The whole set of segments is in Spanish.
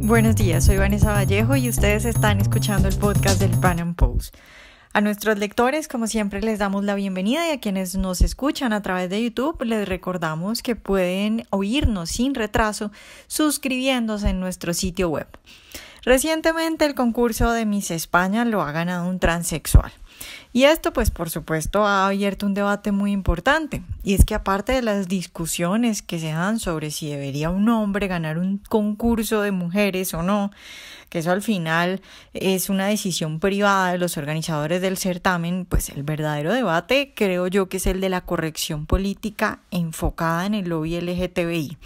Buenos días, soy Vanessa Vallejo y ustedes están escuchando el podcast del Pan Am Post. A nuestros lectores, como siempre, les damos la bienvenida y a quienes nos escuchan a través de YouTube, les recordamos que pueden oírnos sin retraso suscribiéndose en nuestro sitio web. Recientemente el concurso de Miss España lo ha ganado un transexual. Y esto, pues, por supuesto, ha abierto un debate muy importante. Y es que aparte de las discusiones que se dan sobre si debería un hombre ganar un concurso de mujeres o no, que eso al final es una decisión privada de los organizadores del certamen, pues el verdadero debate creo yo que es el de la corrección política enfocada en el lobby LGTBI,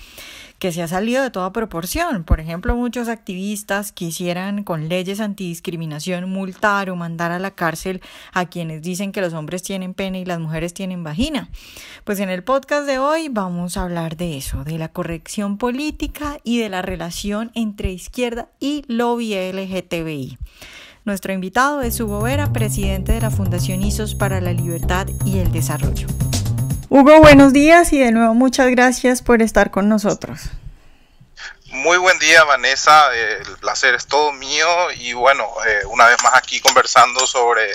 que se ha salido de toda proporción. Por ejemplo, muchos activistas quisieran con leyes antidiscriminación multar o mandar a la cárcel a quienes dicen que los hombres tienen pene y las mujeres tienen vagina. Pues en el podcast de hoy vamos a hablar de eso, de la corrección política y de la relación entre izquierda y lobby LGTBI. Nuestro invitado es Hugo Vera, presidente de la Fundación ISOS para la Libertad y el Desarrollo. Hugo, buenos días y de nuevo muchas gracias por estar con nosotros. Muy buen día, Vanessa, el placer es todo mío y bueno, una vez más aquí conversando sobre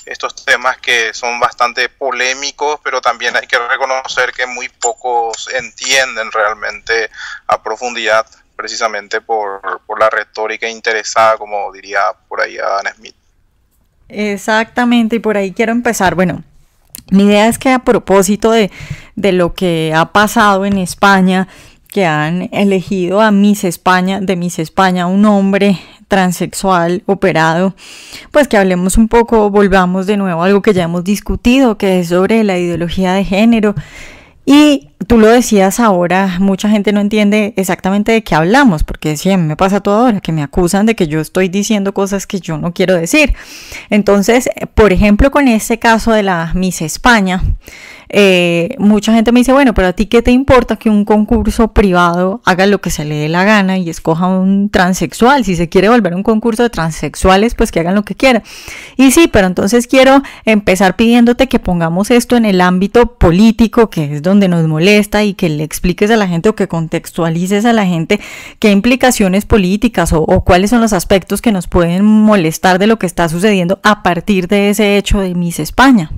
estos temas que son bastante polémicos, pero también hay que reconocer que muy pocos entienden realmente a profundidad, precisamente por la retórica interesada, como diría por ahí Adam Smith. Exactamente, y por ahí quiero empezar. Bueno, mi idea es que a propósito de lo que ha pasado en España, que han elegido a Miss España, de Miss España, un hombre transexual operado, pues que hablemos un poco, volvamos de nuevo a algo que ya hemos discutido, que es sobre la ideología de género. Y tú lo decías ahora, mucha gente no entiende exactamente de qué hablamos, porque sí, a mí me pasa todo ahora, que me acusan de que yo estoy diciendo cosas que yo no quiero decir. Entonces, por ejemplo, con este caso de la Miss España, mucha gente me dice, bueno, pero a ti qué te importa que un concurso privado haga lo que se le dé la gana y escoja un transexual. Si se quiere volver un concurso de transexuales, pues que hagan lo que quieran. Y sí, pero entonces quiero empezar pidiéndote que pongamos esto en el ámbito político, que es donde nos molesta, y que le expliques a la gente o que contextualices a la gente qué implicaciones políticas o cuáles son los aspectos que nos pueden molestar de lo que está sucediendo a partir de ese hecho de Miss España.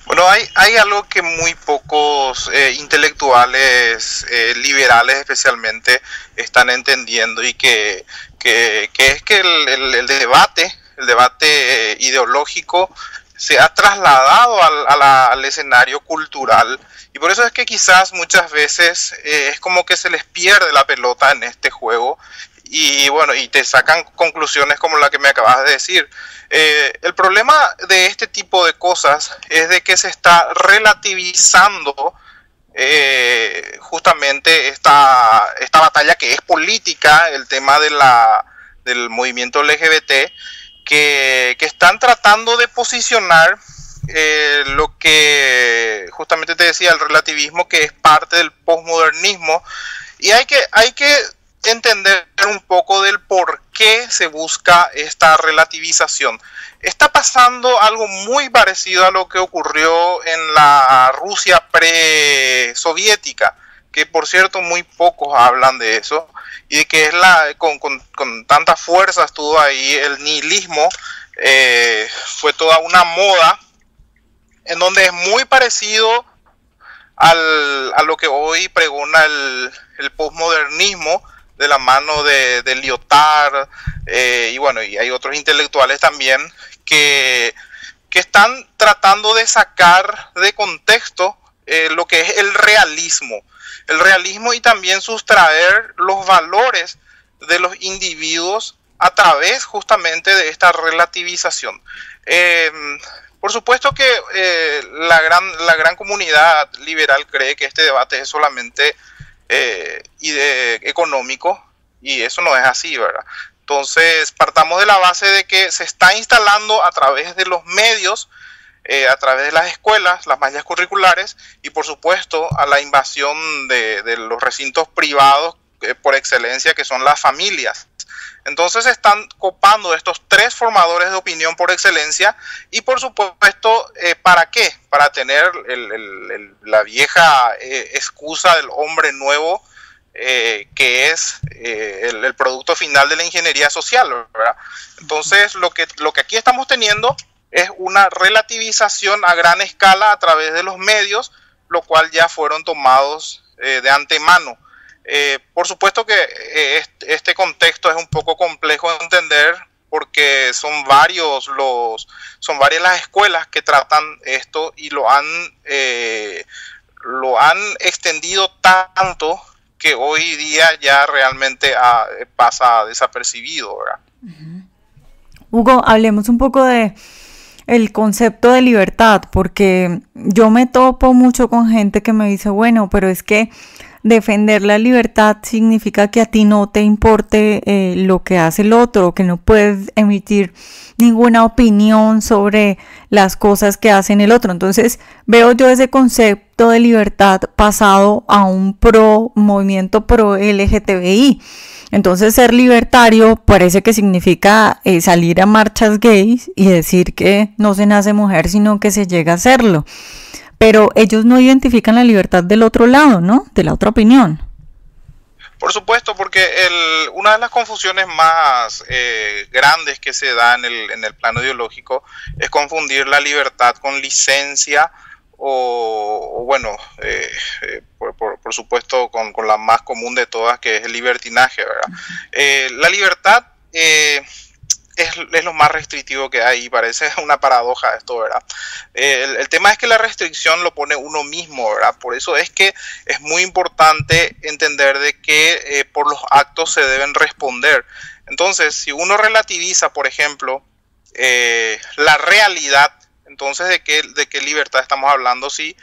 Bueno, hay algo que muy pocos intelectuales liberales especialmente están entendiendo y que es que el debate ideológico se ha trasladado al escenario cultural, y por eso es que quizás muchas veces es como que se les pierde la pelota en este juego y bueno, y te sacan conclusiones como la que me acabas de decir. El problema de este tipo de cosas es de que se está relativizando justamente esta batalla que es política, el tema del movimiento LGBT, que están tratando de posicionar lo que justamente te decía, el relativismo, que es parte del posmodernismo, y hay que entender un poco del por qué se busca esta relativización. Está pasando algo muy parecido a lo que ocurrió en la Rusia pre-soviética, que por cierto muy pocos hablan de eso, y de que es con tanta fuerza estuvo ahí el nihilismo, fue toda una moda, en donde es muy parecido a lo que hoy pregona el posmodernismo, de la mano de Lyotard, y bueno, y hay otros intelectuales también que están tratando de sacar de contexto lo que es el realismo y también sustraer los valores de los individuos a través justamente de esta relativización. Por supuesto que la gran comunidad liberal cree que este debate es solamente económico, y eso no es así, ¿verdad? Entonces partamos de la base de que se está instalando a través de los medios, a través de las escuelas, las mallas curriculares, y por supuesto a la invasión de los recintos privados por excelencia, que son las familias. Entonces están copando estos tres formadores de opinión por excelencia, y por supuesto, ¿para qué? Para tener la vieja excusa del hombre nuevo, que es el producto final de la ingeniería social, ¿verdad? Entonces, lo que aquí estamos teniendo es una relativización a gran escala a través de los medios, lo cual ya fueron tomados de antemano. Por supuesto que este contexto es un poco complejo de entender, porque son varias las escuelas que tratan esto y lo han extendido tanto que hoy día ya realmente pasa desapercibido, ¿verdad? Hugo, hablemos un poco de el concepto de libertad, porque yo me topo mucho con gente que me dice, bueno, pero es que defender la libertad significa que a ti no te importe lo que hace el otro, que no puedes emitir ninguna opinión sobre las cosas que hacen el otro. Entonces veo yo ese concepto de libertad pasado a un movimiento pro LGTBI. Entonces ser libertario parece que significa salir a marchas gays y decir que no se nace mujer, sino que se llega a serlo. Pero ellos no identifican la libertad del otro lado, ¿no? De la otra opinión. Por supuesto, porque una de las confusiones más grandes que se da en el plano ideológico es confundir la libertad con licencia por supuesto con la más común de todas, que es el libertinaje, ¿verdad? La libertad es lo más restrictivo que hay, y parece una paradoja esto, ¿verdad? El tema es que la restricción lo pone uno mismo, ¿verdad? Por eso es que es muy importante entender de que por los actos se deben responder. Entonces, si uno relativiza, por ejemplo, la realidad, entonces ¿de qué libertad estamos hablando? Si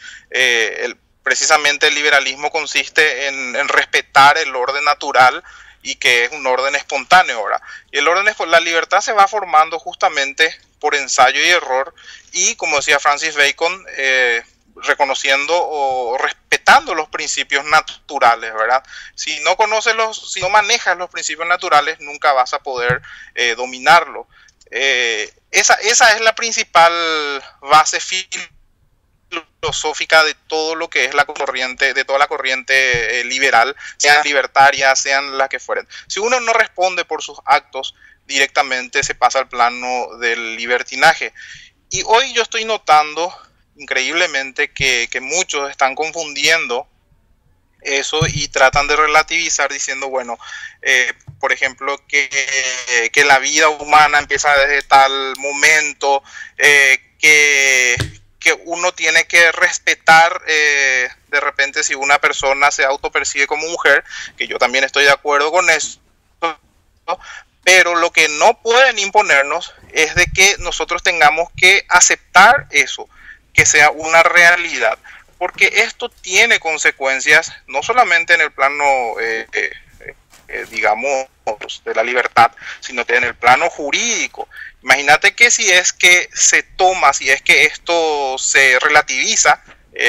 precisamente el liberalismo consiste en respetar el orden natural, y que es un orden espontáneo, ¿verdad? Y la libertad se va formando justamente por ensayo y error, y como decía Francis Bacon, reconociendo o respetando los principios naturales, ¿verdad? Si no manejas los principios naturales, nunca vas a poder dominarlo. Esa es la principal base filosófica de todo lo que es toda la corriente liberal, sean libertarias, sean las que fueren. Si uno no responde por sus actos, directamente se pasa al plano del libertinaje. Y hoy yo estoy notando increíblemente que muchos están confundiendo eso y tratan de relativizar diciendo, bueno, por ejemplo, que la vida humana empieza desde tal momento, que uno tiene que respetar de repente si una persona se autopercibe como mujer, que yo también estoy de acuerdo con eso, pero lo que no pueden imponernos es de que nosotros tengamos que aceptar eso, que sea una realidad, porque esto tiene consecuencias no solamente en el plano digamos de la libertad, sino en el plano jurídico. Imagínate que si es que esto se relativiza,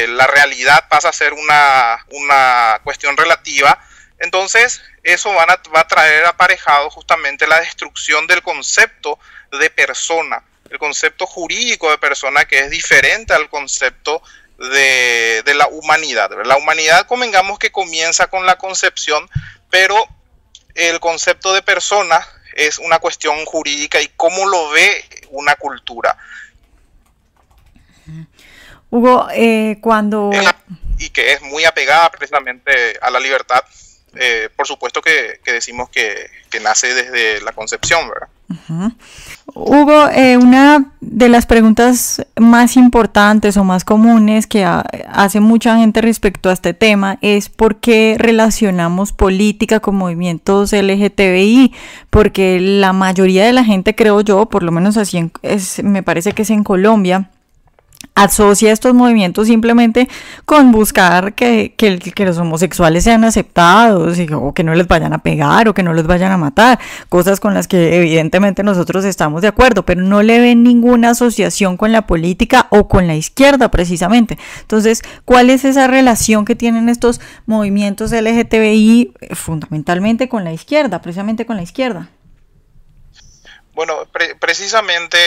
la realidad pasa a ser una cuestión relativa, entonces eso va a traer aparejado justamente la destrucción del concepto de persona, el concepto jurídico de persona, que es diferente al concepto de la humanidad. La humanidad, convengamos que comienza con la concepción, pero el concepto de persona es una cuestión jurídica y cómo lo ve una cultura. Hugo, cuando... Y que es muy apegada precisamente a la libertad, por supuesto que decimos que nace desde la concepción, ¿verdad? Uh-huh. Hugo, una de las preguntas más importantes o más comunes que hace mucha gente respecto a este tema es por qué relacionamos política con movimientos LGTBI, porque la mayoría de la gente, creo yo, por lo menos así me parece que es en Colombia, asocia estos movimientos simplemente con buscar que los homosexuales sean aceptados o que no les vayan a pegar o que no les vayan a matar, cosas con las que evidentemente nosotros estamos de acuerdo, pero no le ven ninguna asociación con la política o con la izquierda precisamente. Entonces, ¿cuál es esa relación que tienen estos movimientos LGTBI fundamentalmente con la izquierda, precisamente con la izquierda? Bueno, precisamente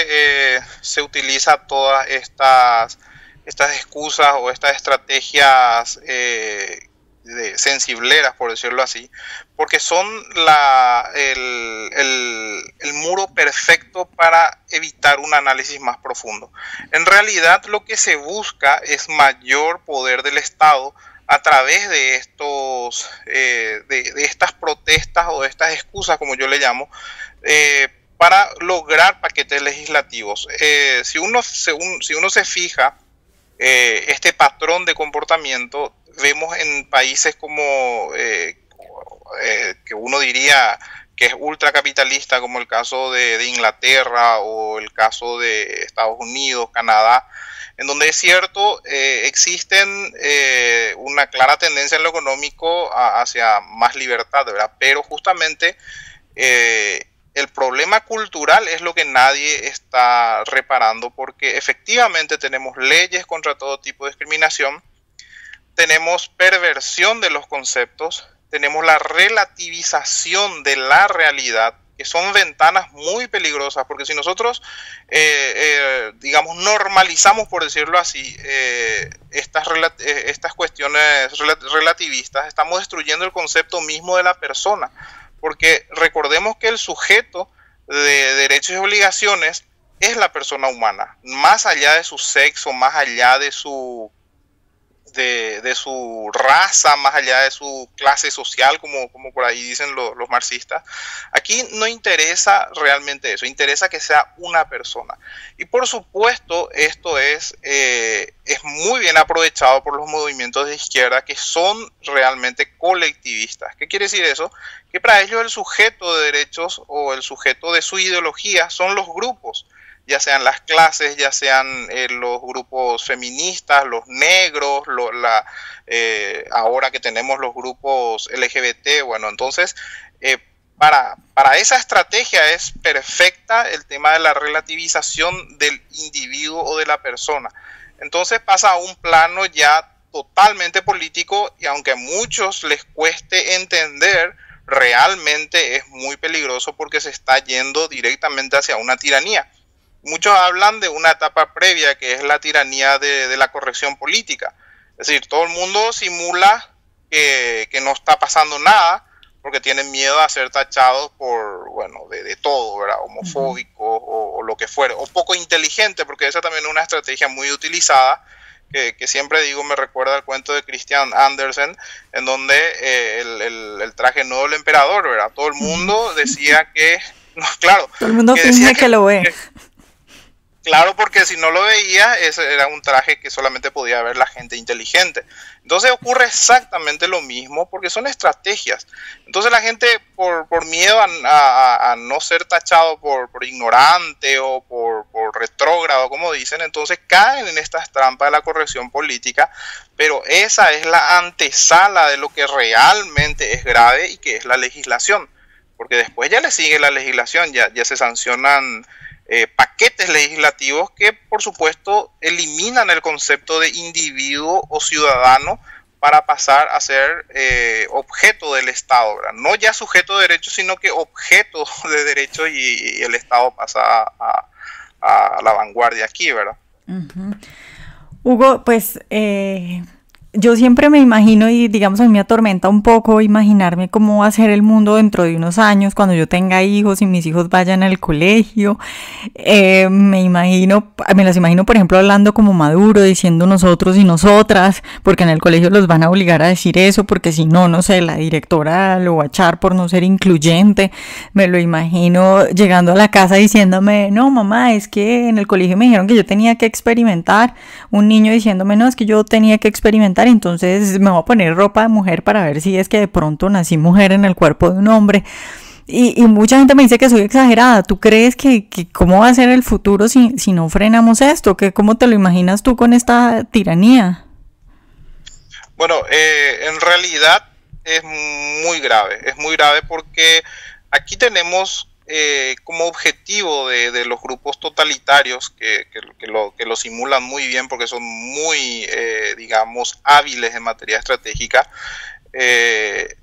se utiliza todas estas excusas o estas estrategias sensibleras, por decirlo así, porque son el muro perfecto para evitar un análisis más profundo. En realidad lo que se busca es mayor poder del Estado a través de de estas protestas o de estas excusas, como yo le llamo, para lograr paquetes legislativos. Si uno se fija, este patrón de comportamiento vemos en países como que uno diría que es ultracapitalista, como el caso de Inglaterra o el caso de Estados Unidos, Canadá, en donde es cierto, existen una clara tendencia en lo económico hacia más libertad, ¿verdad? Pero justamente el problema cultural es lo que nadie está reparando, porque efectivamente tenemos leyes contra todo tipo de discriminación, tenemos perversión de los conceptos, tenemos la relativización de la realidad, que son ventanas muy peligrosas, porque si nosotros, digamos, normalizamos, por decirlo así, estas cuestiones relativistas, estamos destruyendo el concepto mismo de la persona, porque recordemos que el sujeto de derechos y obligaciones es la persona humana, más allá de su sexo, más allá de su raza, más allá de su clase social, como por ahí dicen los marxistas. Aquí no interesa realmente eso, interesa que sea una persona. Y por supuesto, esto es muy bien aprovechado por los movimientos de izquierda, que son realmente colectivistas. ¿Qué quiere decir eso? Que para ellos el sujeto de derechos o el sujeto de su ideología son los grupos, ya sean las clases, ya sean los grupos feministas, los negros, ahora que tenemos los grupos LGBT. Bueno, entonces, para esa estrategia es perfecta el tema de la relativización del individuo o de la persona. Entonces pasa a un plano ya totalmente político, y aunque a muchos les cueste entender, realmente es muy peligroso porque se está yendo directamente hacia una tiranía. Muchos hablan de una etapa previa, que es la tiranía de la corrección política. Es decir, todo el mundo simula que no está pasando nada porque tienen miedo a ser tachados por, bueno, de todo, ¿verdad? Homofóbicos o lo que fuere. O poco inteligente, porque esa también es una estrategia muy utilizada, que siempre digo, me recuerda al cuento de Christian Andersen, en donde el traje nuevo del emperador, ¿verdad? Todo el mundo decía que... No, claro. Todo el mundo finge que lo ve. Claro, porque si no lo veía, ese era un traje que solamente podía ver la gente inteligente. Entonces ocurre exactamente lo mismo, porque son estrategias. Entonces la gente, por miedo a no ser tachado por ignorante o por retrógrado, como dicen, entonces caen en estas trampas de la corrección política, pero esa es la antesala de lo que realmente es grave, y que es la legislación. Porque después ya le sigue la legislación, ya se sancionan paquetes legislativos que, por supuesto, eliminan el concepto de individuo o ciudadano para pasar a ser objeto del Estado, ¿verdad? No ya sujeto de derecho, sino que objeto de derecho, y el Estado pasa a la vanguardia aquí, ¿verdad? Uh-huh. Hugo, pues... yo siempre me imagino, y digamos a mí me atormenta un poco imaginarme cómo va a ser el mundo dentro de unos años, cuando yo tenga hijos y mis hijos vayan al colegio. Me las imagino, por ejemplo, hablando como Maduro, diciendo nosotros y nosotras, porque en el colegio los van a obligar a decir eso, porque si no, no sé, la directora lo va a echar por no ser incluyente. Me lo imagino llegando a la casa diciéndome, no mamá, es que en el colegio me dijeron que yo tenía que experimentar. Un niño diciéndome, no, es que yo tenía que experimentar, entonces me voy a poner ropa de mujer para ver si es que de pronto nací mujer en el cuerpo de un hombre. Y mucha gente me dice que soy exagerada. ¿Tú crees que cómo va a ser el futuro si no frenamos esto? ¿Cómo te lo imaginas tú con esta tiranía? Bueno, en realidad es muy grave porque aquí tenemos como objetivo de los grupos totalitarios que lo simulan muy bien, porque son muy, digamos, hábiles en materia estratégica,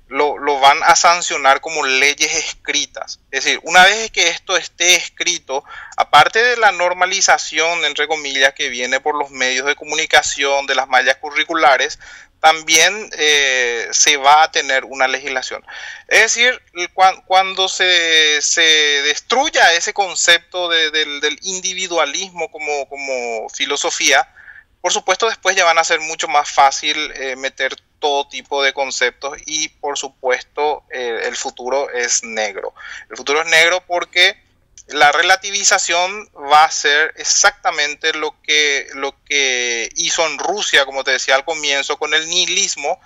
lo van a sancionar como leyes escritas. Es decir, una vez que esto esté escrito, aparte de la normalización, entre comillas, que viene por los medios de comunicación, de las mallas curriculares, también se va a tener una legislación. Es decir, cuando se destruya ese concepto del individualismo como filosofía, por supuesto después ya van a ser mucho más fácil meter todo tipo de conceptos y por supuesto el futuro es negro. El futuro es negro porque la relativización va a ser exactamente lo que hizo en Rusia, como te decía al comienzo, con el nihilismo.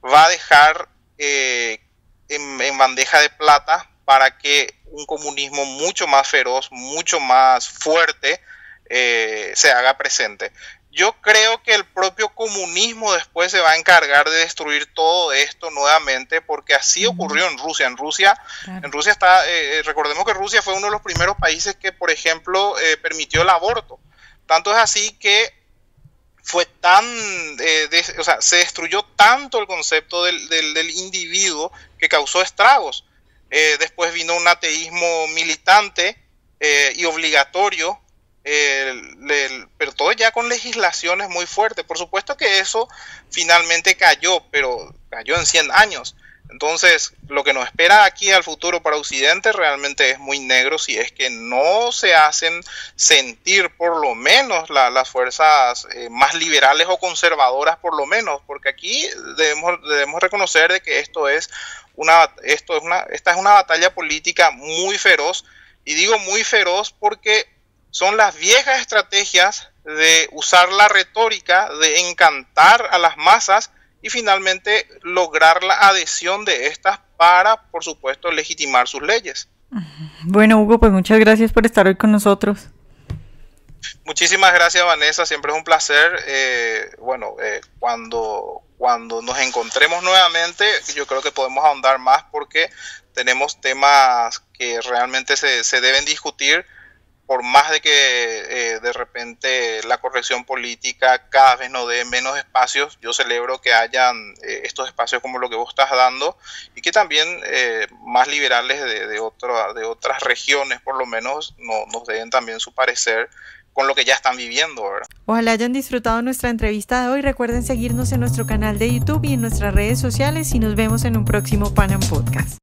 Va a dejar en bandeja de plata para que un comunismo mucho más feroz, mucho más fuerte, se haga presente. Yo creo que el propio comunismo después se va a encargar de destruir todo esto nuevamente, porque así ocurrió en Rusia. En Rusia está, recordemos que Rusia fue uno de los primeros países que, por ejemplo, permitió el aborto. Tanto es así que fue se destruyó tanto el concepto del individuo que causó estragos. Después vino un ateísmo militante y obligatorio, pero todo ya con legislaciones muy fuertes. Por supuesto que eso finalmente cayó, pero cayó en 100 años. Entonces, lo que nos espera aquí al futuro para Occidente realmente es muy negro si es que no se hacen sentir por lo menos las fuerzas más liberales o conservadoras, por lo menos, porque aquí debemos reconocer de que esta es una batalla política muy feroz, y digo muy feroz porque son las viejas estrategias de usar la retórica, de encantar a las masas y finalmente lograr la adhesión de estas para, por supuesto, legitimar sus leyes. Bueno, Hugo, pues muchas gracias por estar hoy con nosotros. Muchísimas gracias, Vanessa, siempre es un placer. Cuando nos encontremos nuevamente, yo creo que podemos ahondar más porque tenemos temas que realmente se deben discutir. Por más de que de repente la corrección política cada vez nos dé menos espacios, yo celebro que hayan estos espacios como lo que vos estás dando, y que también más liberales de otras regiones por lo menos nos den también su parecer con lo que ya están viviendo, ¿verdad? Ojalá hayan disfrutado nuestra entrevista de hoy. Recuerden seguirnos en nuestro canal de YouTube y en nuestras redes sociales, y nos vemos en un próximo Pan Am Podcast.